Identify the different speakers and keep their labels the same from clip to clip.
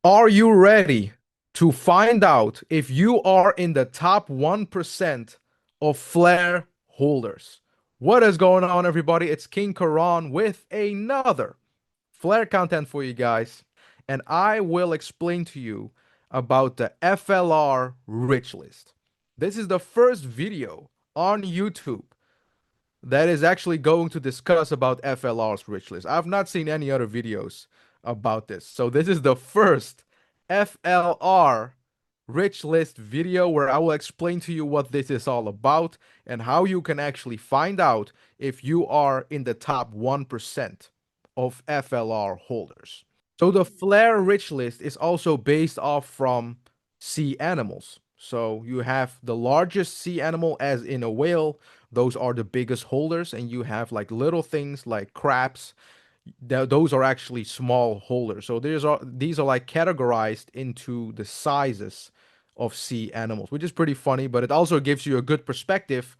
Speaker 1: Are you ready to find out if you are in the top 1% of flare holders? What is going on, everybody? It's King Karan with another flare content for you guys, and I will explain to you about the FLR rich list. This is the first video on YouTube that is actually going to discuss about FLR's rich list. I've not seen any other videos about this. So this is the first FLR rich list video where I will explain to you what this is all about and how you can actually find out if you are in the top 1% of FLR holders. So the Flare rich list is also based off from sea animals. So you have the largest sea animal as in a whale, those are the biggest holders, and you have like little things like crabs. Those are actually small holders. So these are like categorized into the sizes of sea animals, which is pretty funny, but it also gives you a good perspective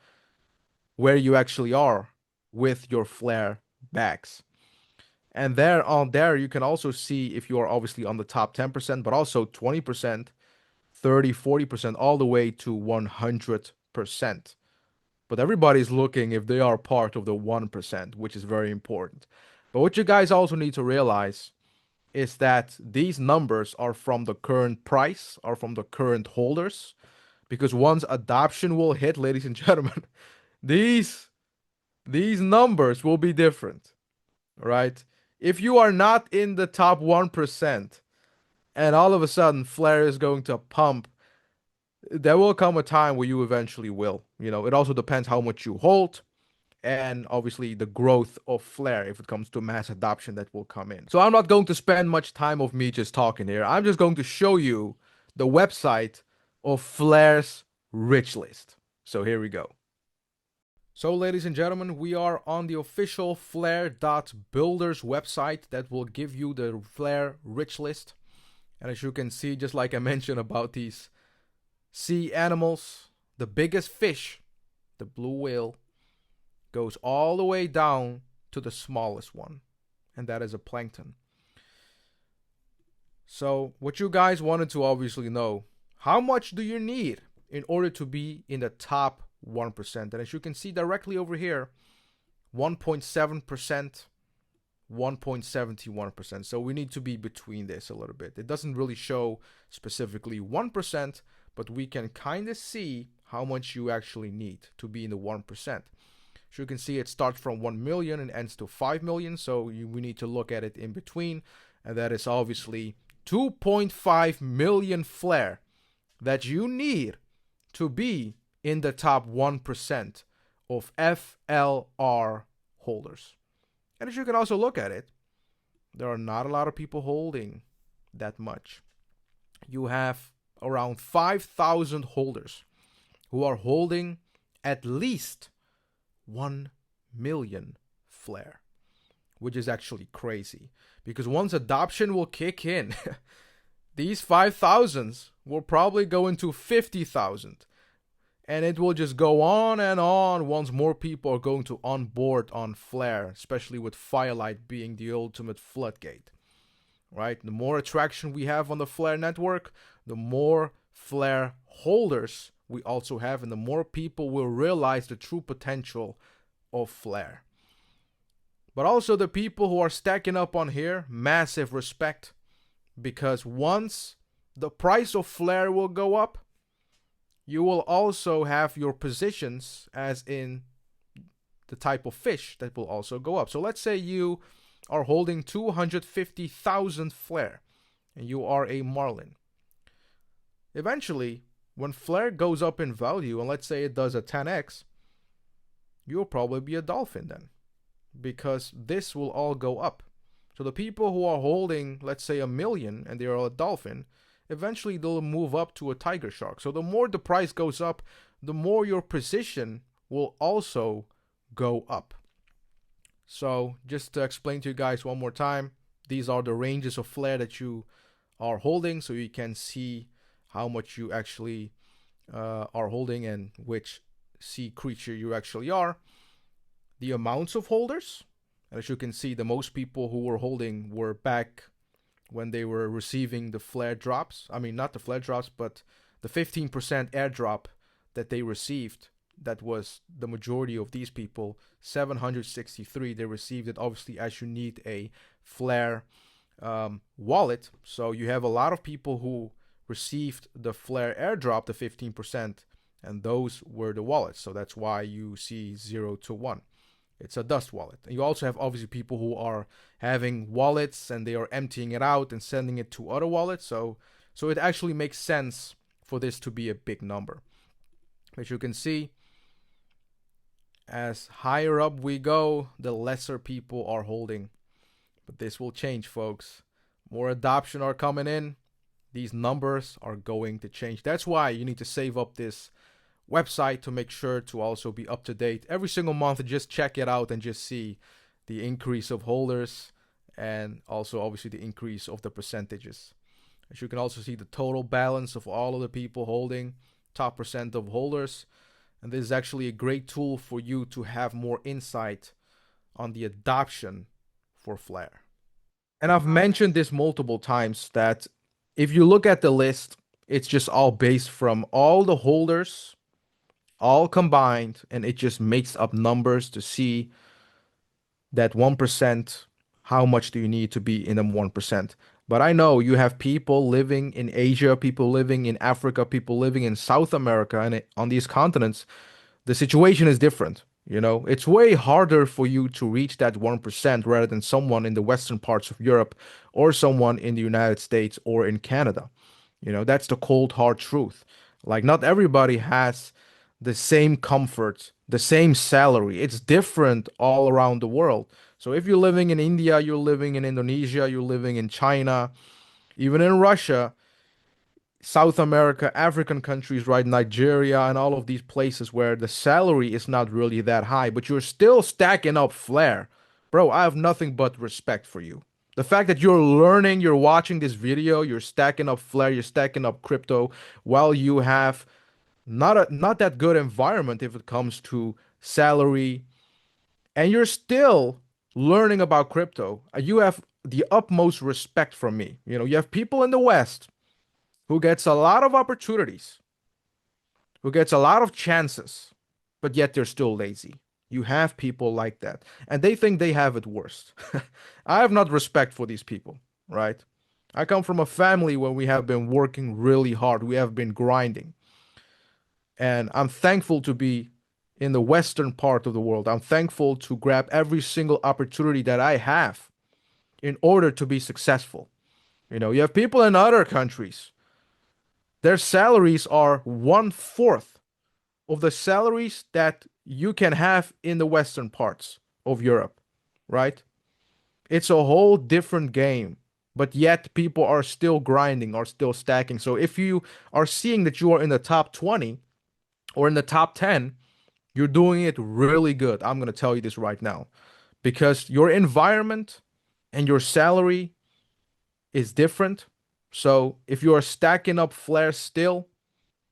Speaker 1: where you actually are with your flare bags. And there on there you can also see if you are obviously on the top 10%, but also 20%, 30, 40%, all the way to 100%. But everybody's looking if they are part of the 1%, which is very important. But what you guys also need to realize is that these numbers are from the current price, are from the current holders, because once adoption will hit, ladies and gentlemen, these these numbers will be different, right? If you are not in the top 1% and all of a sudden Flare is going to pump, there will come a time where you eventually will. It also depends how much you hold and obviously the growth of Flare if it comes to mass adoption that will come in. So I'm not going to spend much time of me just talking here. I'm just going to show you the website of Flare's rich list. So here we go. So ladies and gentlemen, we are on the official Flare.builders website that will give you the Flare rich list. And as you can see, just like I mentioned about these sea animals, the biggest fish, the blue whale, goes all the way down to the smallest one, and that is a plankton. So what you guys wanted to obviously know, how much do you need in order to be in the top 1%? And as you can see directly over here, 1.7%, 1.71%. So we need to be between this a little bit. It doesn't really show specifically 1%, but we can kind of see how much you actually need to be in the 1%. So you can see it starts from 1 million and ends to 5 million. So we need to look at it in between. And that is obviously 2.5 million flare that you need to be in the top 1% of FLR holders. And as you can also look at it, there are not a lot of people holding that much. You have around 5,000 holders who are holding at least 1 million flare, which is actually crazy because once adoption will kick in, these 5,000s will probably go into 50,000, and it will just go on and on once more people are going to onboard on Flare, especially with Firelight being the ultimate floodgate, right? The more attraction we have on the Flare network, the more Flare holders we also have, and the more people will realize the true potential of Flare. But also the people who are stacking up on here, massive respect, because once the price of Flare will go up, you will also have your positions as in the type of fish that will also go up. So let's say you are holding 250,000 flare and you are a marlin. Eventually, when flare goes up in value, and let's say it does a 10x, you'll probably be a dolphin then, because this will all go up. So the people who are holding, let's say, 1 million and they're a dolphin, eventually they'll move up to a tiger shark. So the more the price goes up, the more your position will also go up. So just to explain to you guys one more time, these are the ranges of flare that you are holding, so you can see how much you actually are holding and which sea creature you actually are. The amounts of holders, and as you can see, the most people who were holding were back when they were receiving the flare drops. I mean, not the flare drops, but the 15% airdrop that they received. That was the majority of these people. 763. They received it obviously as you need a Flare wallet. So you have a lot of people who received the Flare airdrop, the 15%, and those were the wallets. So that's why you see 0 to 1. It's a dust wallet. And you also have obviously people who are having wallets and they are emptying it out and sending it to other wallets. So it actually makes sense for this to be a big number. As you can see, as higher up we go, the lesser people are holding. But this will change, folks. More adoption are coming in. These numbers are going to change. That's why you need to save up this website to make sure to also be up to date every single month, and just check it out and just see the increase of holders and also obviously the increase of the percentages. As you can also see the total balance of all of the people holding, top percent of holders. And this is actually a great tool for you to have more insight on the adoption for Flare. And I've mentioned this multiple times that if you look at the list, it's just all based from all the holders, all combined, and it just makes up numbers to see that 1%, how much do you need to be in the 1%. But I know you have people living in Asia, people living in Africa, people living in South America, and on these continents, the situation is different. You know, it's way harder for you to reach that 1% rather than someone in the western parts of Europe or someone in the United States or in Canada. You know, that's the cold, hard truth. Like, not everybody has the same comfort, the same salary. It's different all around the world. So if you're living in India, you're living in Indonesia, you're living in China, even in Russia, South America, African countries, right? Nigeria, and all of these places where the salary is not really that high, but you're still stacking up Flare. Bro, I have nothing but respect for you. The fact that you're learning, you're watching this video, you're stacking up Flare, you're stacking up crypto while you have not that good environment if it comes to salary, and you're still learning about crypto. You have the utmost respect from me. You know, you have people in the West who gets a lot of opportunities, who gets a lot of chances, but yet they're still lazy. You have people like that, and they think they have it worse. I have not respect for these people, right? I come from a family where we have been working really hard. We have been grinding. And I'm thankful to be in the western part of the world. I'm thankful to grab every single opportunity that I have in order to be successful. You know, you have people in other countries, their salaries are 1/4 of the salaries that you can have in the western parts of Europe, right? It's a whole different game, but yet people are still grinding, are still stacking. So if you are seeing that you are in the top 20 or in the top 10, you're doing it really good. I'm going to tell you this right now, because your environment and your salary is different. So if you are stacking up Flare still,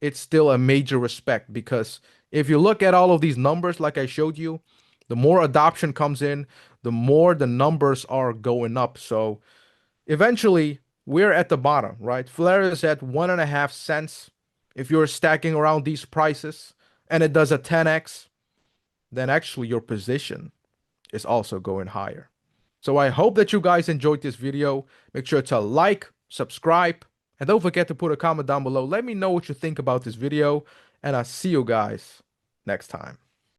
Speaker 1: it's still a major respect, because if you look at all of these numbers, like I showed you, the more adoption comes in, the more the numbers are going up. So eventually we're at the bottom, right? Flare is at 1.5 cents. If you're stacking around these prices and it does a 10x, then actually your position is also going higher. So I hope that you guys enjoyed this video. Make sure to like, subscribe, and don't forget to put a comment down below. Let me know what you think about this video, and I'll see you guys next time.